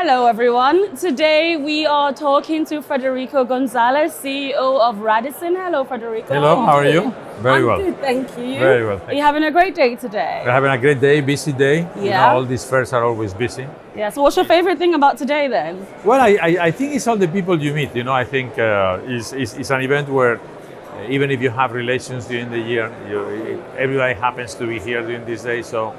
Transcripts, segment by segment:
Hello everyone. Today we are talking to Federico González, CEO of Radisson. Hello Federico. Hello, how are you? Very well. Good, thank you. Very well. Are you having a great day today? We're having a great day, busy day. Yeah. You know, all these fairs are always busy. Yeah, so what's your favorite thing about today then? Well, I think it's all the people you meet. You know, I think it's an event where even if you have relations during the year, everybody happens to be here during this day, so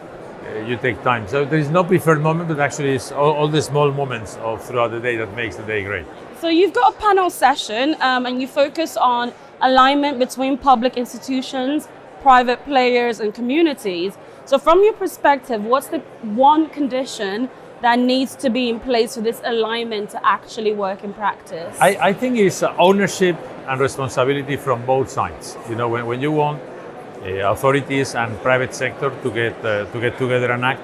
you take time. So there is no preferred moment, but actually it's all the small moments throughout the day that makes the day great. So you've got a panel session and you focus on alignment between public institutions, private players and communities. So from your perspective, what's the one condition that needs to be in place for this alignment to actually work in practice? I think it's ownership and responsibility from both sides. You know, when you want authorities and private sector to get together and act,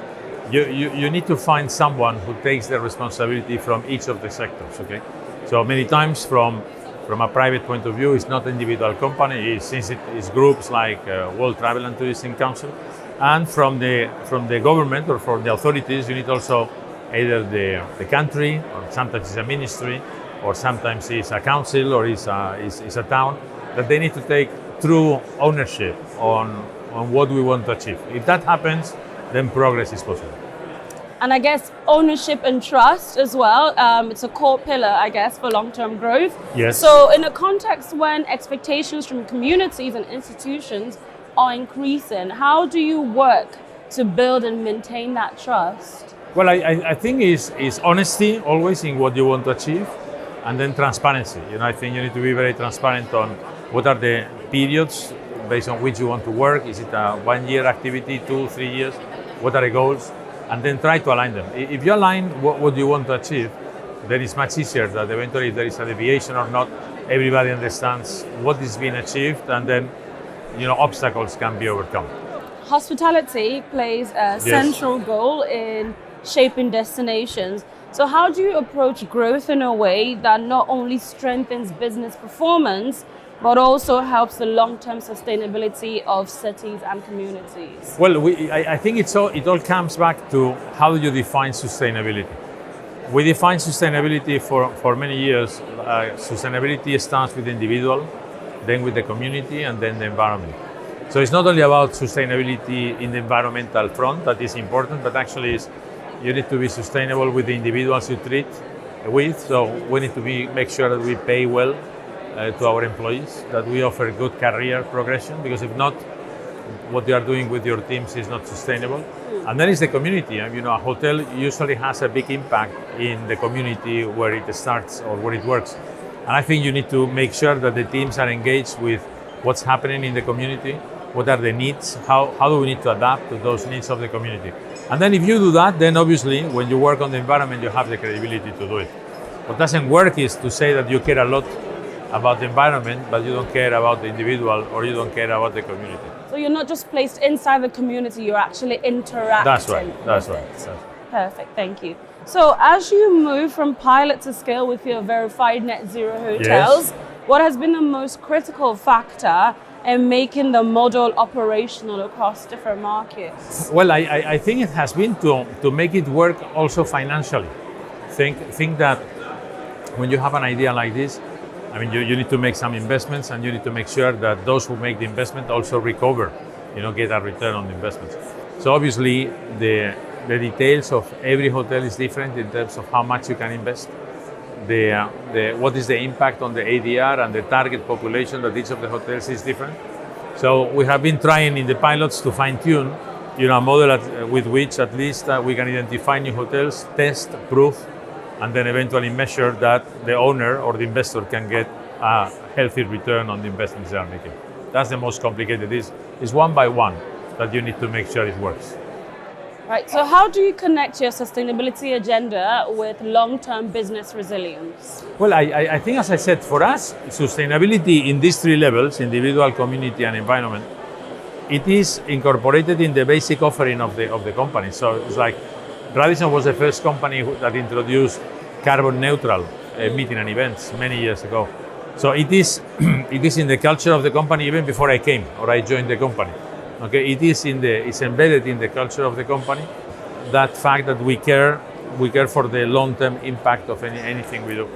you need to find someone who takes the responsibility from each of the sectors. Okay, so many times from a private point of view, it's not individual company, it's groups like World Travel and Tourism Council, and from the government or from the authorities, you need also either the country, or sometimes it's a ministry, or sometimes it's a council, or it's a town, that they need to take true ownership on what we want to achieve. If that happens, then progress is possible. And I guess ownership and trust as well, it's a core pillar, I guess, for long-term growth. Yes. So in a context when expectations from communities and institutions are increasing, how do you work to build and maintain that trust? Well, I think is honesty always in what you want to achieve, and then transparency. You know, I think you need to be very transparent on what are the periods based on which you want to work. Is it a 1 year activity, 2, 3 years? What are the goals? And then try to align them. If you align what you want to achieve, then it's much easier that eventually if there is a deviation or not, everybody understands what is being achieved, and then obstacles can be overcome. Hospitality plays a central role in shaping destinations. So how do you approach growth in a way that not only strengthens business performance, but also helps the long-term sustainability of cities and communities? Well, I think it all comes back to how you define sustainability. We define sustainability for many years. Sustainability starts with the individual, then with the community, and then the environment. So it's not only about sustainability in the environmental front that is important, but actually you need to be sustainable with the individuals you treat with. So we need to make sure that we pay well to our employees, that we offer good career progression, because if not, what you are doing with your teams is not sustainable. And then is the community. A hotel usually has a big impact in the community where it starts or where it works. And I think you need to make sure that the teams are engaged with what's happening in the community, what are the needs, how do we need to adapt to those needs of the community. And then if you do that, then obviously when you work on the environment, you have the credibility to do it. What doesn't work is to say that you care a lot about the environment, but you don't care about the individual, or you don't care about the community. So you're not just placed inside the community, you're actually interacting. That's right. That's right. Perfect, thank you. So as you move from pilot to scale with your verified net zero hotels, what has been the most critical factor in making the model operational across different markets? Well, I think it has been to make it work also financially. Think that when you have an idea like this, you need to make some investments, and you need to make sure that those who make the investment also recover, get a return on the investments. So obviously the details of every hotel is different in terms of how much you can invest. What is the impact on the ADR and the target population that each of the hotels is different. So we have been trying in the pilots to fine-tune, a model with which at least we can identify new hotels, test, prove, and then eventually measure that the owner or the investor can get a healthy return on the investments they are making. That's the most complicated. It's one by one that you need to make sure it works. Right, so how do you connect your sustainability agenda with long-term business resilience? Well, I think, as I said, for us, sustainability in these three levels, individual, community, and environment, it is incorporated in the basic offering of the company. So it's like Radisson was the first company that introduced carbon neutral meeting and events many years ago. So it is in the culture of the company even before I came or I joined the company. Okay, it's embedded in the culture of the company, that fact that we care we care for the long-term impact of anything we do.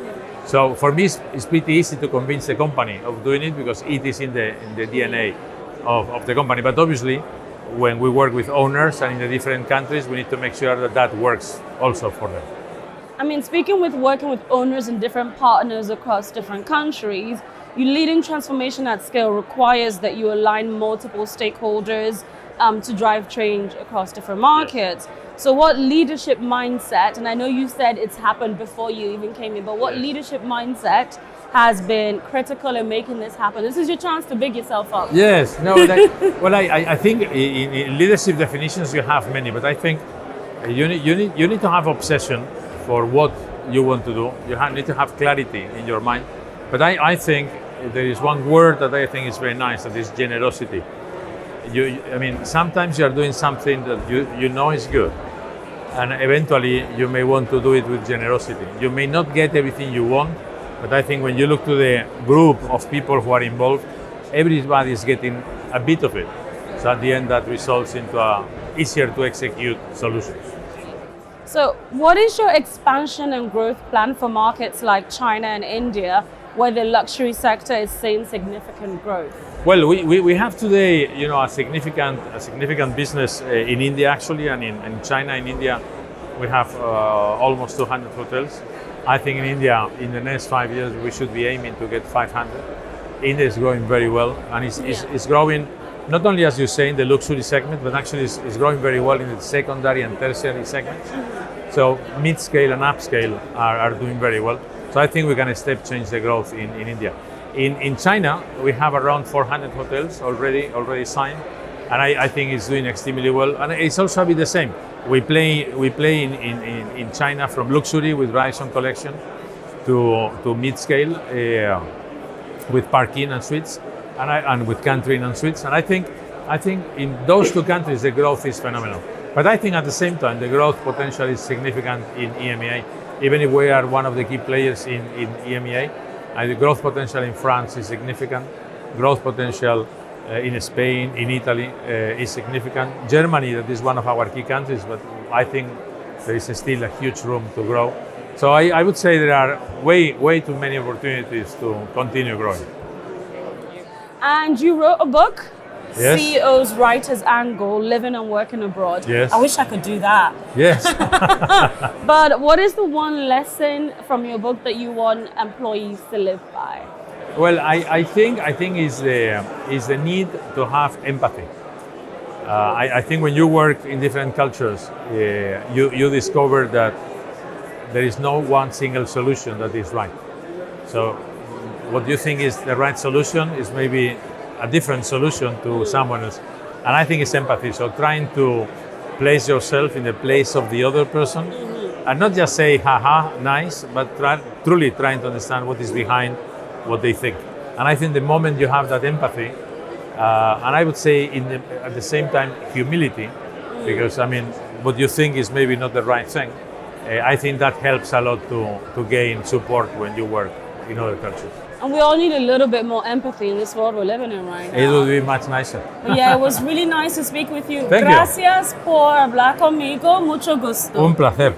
So for me, it's pretty easy to convince the company of doing it because it is in the DNA of the company. But obviously, when we work with owners and in the different countries, we need to make sure that that works also for them. I mean, speaking with working with owners and different partners across different countries, you leading transformation at scale requires that you align multiple stakeholders to drive change across different markets. So what leadership mindset, and I know you said it's happened before you even came in, but what leadership mindset has been critical in making this happen? This is your chance to big yourself up. Yes, no, well, I think in leadership definitions you have many, but I think you need to have obsession for what you want to do. You need to have clarity in your mind. But I think there is one word that I think is very nice, that is generosity. I mean, sometimes you are doing something that you know is good, and eventually you may want to do it with generosity. You may not get everything you want, but I think when you look to the group of people who are involved, everybody is getting a bit of it. So at the end, that results into a easier to execute solutions. So what is your expansion and growth plan for markets like China and India, where the luxury sector is seeing significant growth? Well, we have today, a significant business in India actually, and in China. In India, we have almost 200 hotels. I think in India, in the next 5 years, we should be aiming to get 500. India is growing very well, and it's growing not only, as you say, in the luxury segment, but actually it's growing very well in the secondary and tertiary segments. So mid-scale and upscale are doing very well. So I think we can step change the growth in India. In China, we have around 400 hotels already signed, and I think it's doing extremely well. And it's also a bit the same. We play in China from luxury with Radisson Collection to mid-scale with Park-in and suites, and with Country-in and suites. And I think in those two countries the growth is phenomenal. But I think at the same time the growth potential is significant in EMEA. Even if we are one of the key players in EMEA, the growth potential in France is significant. Growth potential in Spain, in Italy is significant. Germany, that is one of our key countries, but I think there is still a huge room to grow. So I would say there are way too many opportunities to continue growing. And you wrote a book, Yes. CEO's Writer's Angle, Living and Working Abroad. Yes. I wish I could do that. Yes. But what is the one lesson from your book that you want employees to live by? Well, I think is the need to have empathy. I think when you work in different cultures, you discover that there is no one single solution that is right. So what you think is the right solution is maybe a different solution to someone else. And I think it's empathy. So trying to place yourself in the place of the other person, and not just say, haha, nice, but truly trying to understand what is behind what they think. And I think the moment you have that empathy, and I would say at the same time, humility, because I mean, what you think is maybe not the right thing, I think that helps a lot to gain support when you work in other cultures. And we all need a little bit more empathy in this world we're living in right now. It would be much nicer. But yeah, it was really nice to speak with you. Thank you. Gracias por hablar conmigo. Mucho gusto. Un placer.